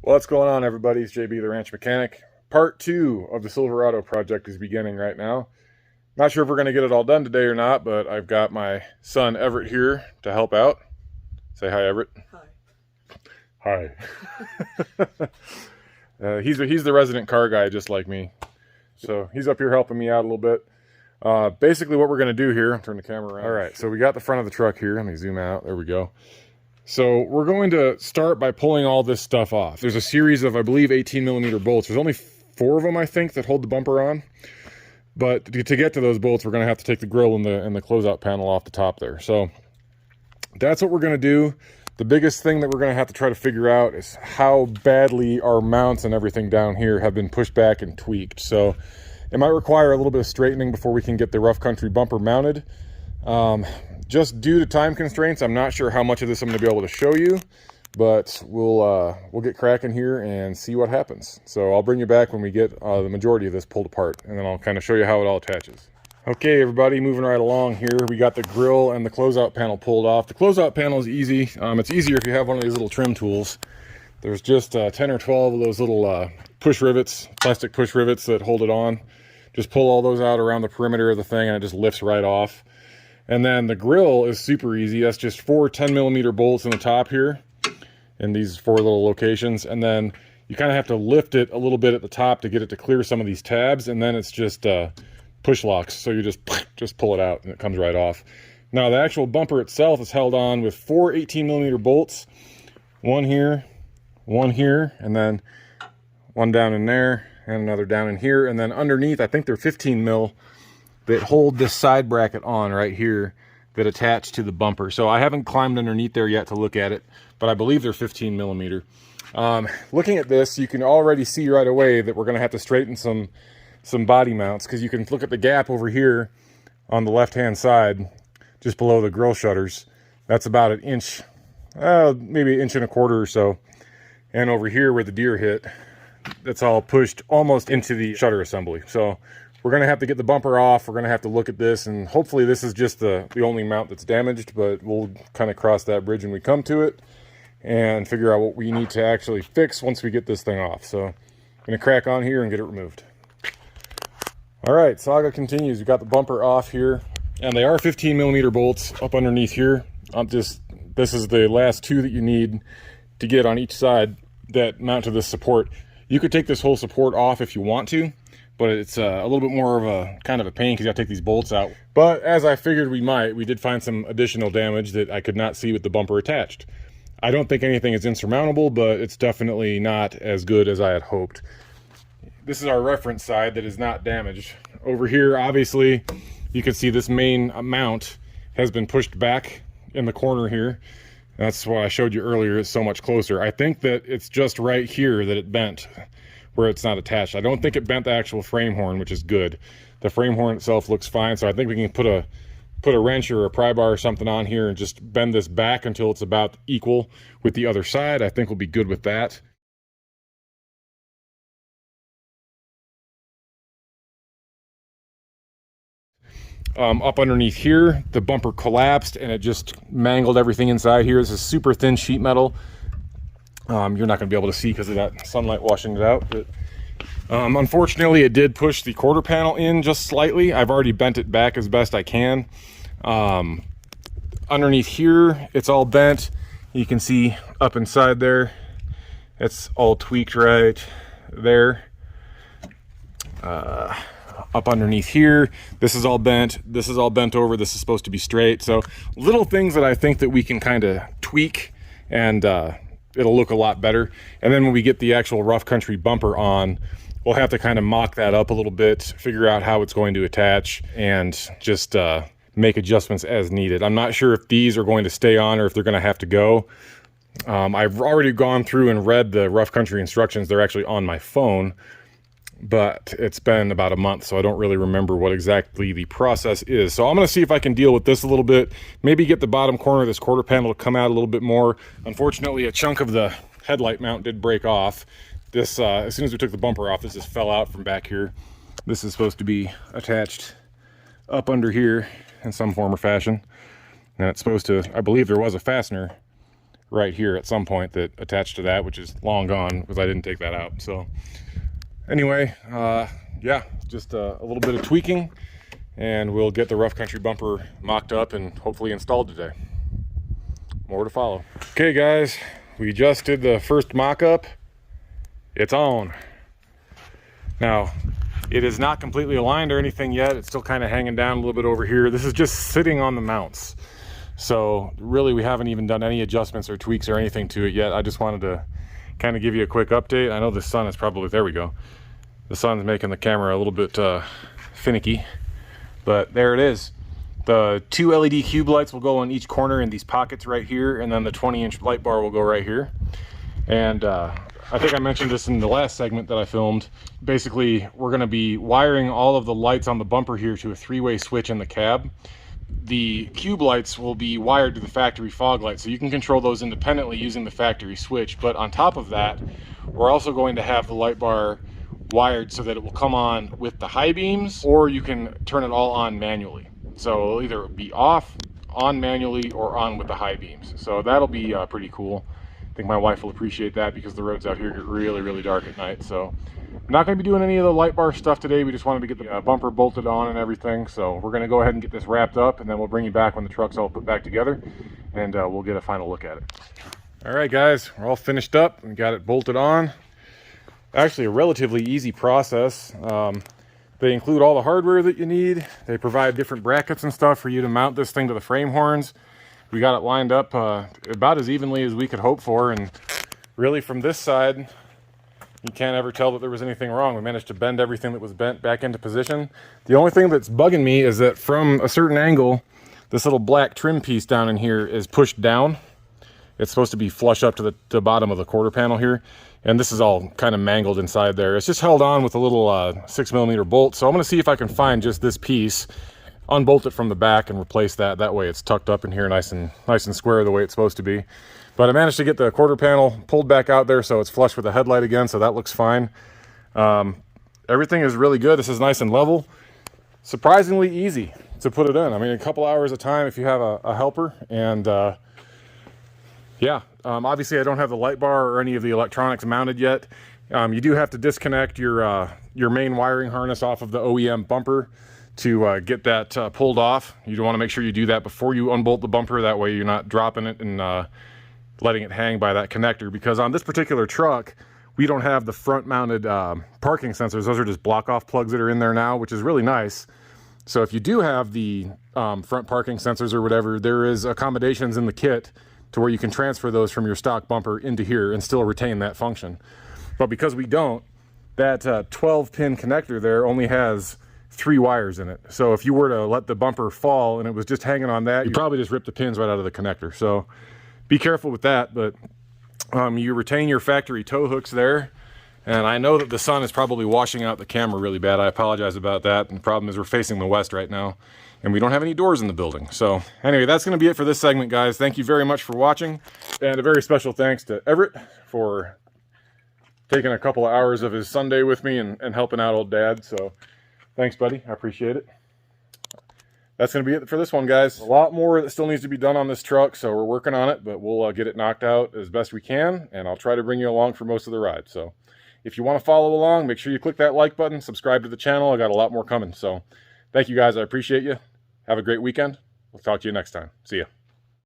What's going on, everybody? It's JB the Ranch Mechanic. Part 2 of the Silverado project is beginning right now. Not sure if we're going to get it all done today or not, but I've got my son Everett here to help out. Say hi, Everett. Hi. Hi. He's the resident car guy, just like me. So he's up here helping me out a little bit. Basically what we're going to do here, I'll turn the camera around. All right, so we got the front of the truck here. Let me zoom out. There we go. So we're going to start by pulling all this stuff off. There's a series of, I believe, 18mm bolts. There's only 4 of them, I think, that hold the bumper on. But to get to those bolts, we're going to have to take the grill and the closeout panel off the top there. So that's what we're going to do. The biggest thing that we're going to have to try to figure out is how badly our mounts and everything down here have been pushed back and tweaked. So it might require a little bit of straightening before we can get the rough country bumper mounted. Just due to time constraints, I'm not sure how much of this I'm going to be able to show you, but we'll get cracking here and see what happens. So I'll bring you back when we get the majority of this pulled apart, and then I'll kind of show you how it all attaches. Okay, everybody, moving right along here. We got the grill and the closeout panel pulled off. The closeout panel is easy. It's easier if you have one of these little trim tools. There's just 10 or 12 of those little push rivets, plastic push rivets that hold it on. Just pull all those out around the perimeter of the thing, and it just lifts right off. And then the grill is super easy. That's just 4 10mm bolts in the top here in these 4 little locations. And then you kind of have to lift it a little bit at the top to get it to clear some of these tabs. And then it's just push locks. So you just pull it out and it comes right off. Now the actual bumper itself is held on with 4 18mm bolts. One here, and then one down in there and another down in here. And then underneath, I think they're 15mm. that hold this side bracket on right here that attach to the bumper. So I haven't climbed underneath there yet to look at it, but I believe they're 15mm. Looking at this, you can already see right away that we're going to have to straighten some body mounts, because you can look at the gap over here on the left hand side just below the grill shutters. That's about an inch, maybe 1.25 inches or so. And over here where the deer hit, that's all pushed almost into the shutter assembly. So we're going to have to get the bumper off. We're going to have to look at this, and hopefully this is just the only mount that's damaged, but we'll kind of cross that bridge when we come to it and figure out what we need to actually fix once we get this thing off. So I'm going to crack on here and get it removed. All right, saga continues. We've got the bumper off here, and they are 15mm bolts up underneath here. This is the last 2 that you need to get on each side that mount to this support. You could take this whole support off if you want to, but it's a little bit more of a kind of a pain because you got to take these bolts out. But as I figured we did find some additional damage that I could not see with the bumper attached. I don't think anything is insurmountable, but it's definitely not as good as I had hoped. This is our reference side that is not damaged. Over here, obviously, you can see this main mount has been pushed back in the corner here. That's why I showed you earlier, it's so much closer. I think that it's just right here that it bent, where it's not attached. I don't think it bent the actual frame horn, which is good. The frame horn itself looks fine, so I think we can put a wrench or a pry bar or something on here and just bend this back until it's about equal with the other side. I think we'll be good with that. Up underneath here, the bumper collapsed and it just mangled everything inside here. This is super thin sheet metal. You're not going to be able to see because of that sunlight washing it out, but unfortunately it did push the quarter panel in just slightly. I've already bent it back as best I can. Underneath here, it's all bent. You can see up inside there, it's all tweaked right there. Up underneath here, this is all bent. This is all bent over. This is supposed to be straight. So little things that I think that we can kind of tweak, and it'll look a lot better. And then when we get the actual rough country bumper on, we'll have to kind of mock that up a little bit, figure out how it's going to attach, and just make adjustments as needed. I'm not sure if these are going to stay on or if they're going to have to go. I've already gone through and read the rough country instructions. They're actually on my phone, but it's been about a month, so I don't really remember what exactly the process is. So I'm going to see if I can deal with this a little bit, maybe get the bottom corner of this quarter panel to come out a little bit more. Unfortunately, a chunk of the headlight mount did break off. This, as soon as we took the bumper off, this just fell out from back here. This is supposed to be attached up under here in some form or fashion. And it's supposed to, I believe there was a fastener right here at some point that attached to that, which is long gone because I didn't take that out. So anyway, yeah, just a little bit of tweaking, and we'll get the rough country bumper mocked up and hopefully installed today. More to follow. Okay guys, we just did the first mock-up. It's on. Now, it is not completely aligned or anything yet. It's still kind of hanging down a little bit over here. This is just sitting on the mounts. So really we haven't even done any adjustments or tweaks or anything to it yet. I just wanted to kind of give you a quick update. I know the sun is probably, there we go. The sun's making the camera a little bit finicky, but there it is. The 2 LED cube lights will go in each corner in these pockets right here, and then the 20-inch light bar will go right here. And I think I mentioned this in the last segment that I filmed. Basically, we're going to be wiring all of the lights on the bumper here to a 3-way switch in the cab. The cube lights will be wired to the factory fog light, so you can control those independently using the factory switch. But on top of that, we're also going to have the light bar wired so that it will come on with the high beams, or you can turn it all on manually. So it'll either be off, on manually, or on with the high beams. So that'll be pretty cool. I think my wife will appreciate that because the roads out here get really, really dark at night. So I'm not going to be doing any of the light bar stuff today. We just wanted to get the bumper bolted on and everything. So we're going to go ahead and get this wrapped up, and then we'll bring you back when the truck's all put back together, and we'll get a final look at it. All right, guys, we're all finished up and got it bolted on. Actually, a relatively easy process. They include all the hardware that you need. They provide different brackets and stuff for you to mount this thing to the frame horns. We got it lined up about as evenly as we could hope for, and really from this side, you can't ever tell that there was anything wrong. We managed to bend everything that was bent back into position. The only thing that's bugging me is that from a certain angle, this little black trim piece down in here is pushed down. It's supposed to be flush up to the bottom of the quarter panel here, and this is all kind of mangled inside there. It's just held on with a little 6mm bolt, so I'm going to see if I can find just this piece, unbolt it from the back, and replace that. That way it's tucked up in here nice and square the way it's supposed to be. But I managed to get the quarter panel pulled back out there so it's flush with the headlight again, so that looks fine. Everything is really good. This is nice and level. Surprisingly easy to put it in. I mean, a couple hours of time if you have a helper, and yeah, obviously I don't have the light bar or any of the electronics mounted yet. You do have to disconnect your main wiring harness off of the OEM bumper to get that pulled off. You want to make sure you do that before you unbolt the bumper. That way you're not dropping it and letting it hang by that connector, because on this particular truck, we don't have the front mounted parking sensors. Those are just block off plugs that are in there now, which is really nice. So if you do have the front parking sensors or whatever, there is accommodations in the kit to where you can transfer those from your stock bumper into here and still retain that function. But because we don't, that 12-pin connector there only has 3 wires in it. So if you were to let the bumper fall and it was just hanging on that, you'd probably just rip the pins right out of the connector. So be careful with that, but you retain your factory tow hooks there. And I know that the sun is probably washing out the camera really bad. I apologize about that. And the problem is we're facing the west right now, and we don't have any doors in the building. So anyway, that's going to be it for this segment, guys. Thank you very much for watching, and a very special thanks to Everett for taking a couple of hours of his Sunday with me and helping out old Dad. So thanks, buddy. I appreciate it. That's going to be it for this one, guys. A lot more that still needs to be done on this truck, so we're working on it, but we'll get it knocked out as best we can, and I'll try to bring you along for most of the ride. So if you want to follow along, make sure you click that like button, subscribe to the channel. I got a lot more coming. So thank you, guys. I appreciate you. Have a great weekend. We'll talk to you next time. See ya.